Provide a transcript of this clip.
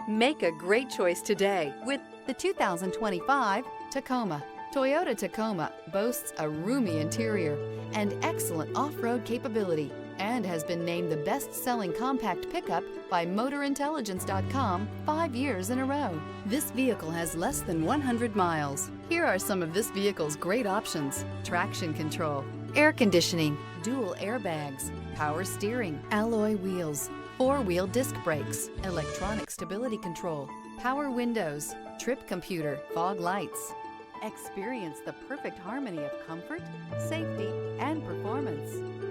Make a great choice today with The 2025 Tacoma. Toyota Tacoma boasts a roomy interior and excellent off-road capability and has been named the best-selling compact pickup by MotorIntelligence.com 5 years in a row. This vehicle has less than 100 miles. Here are some of this vehicle's great options: traction control, air conditioning, dual airbags, power steering, alloy wheels, four-wheel disc brakes, electronic stability control, power windows, trip computer, fog lights. Experience the perfect harmony of comfort, safety, and performance.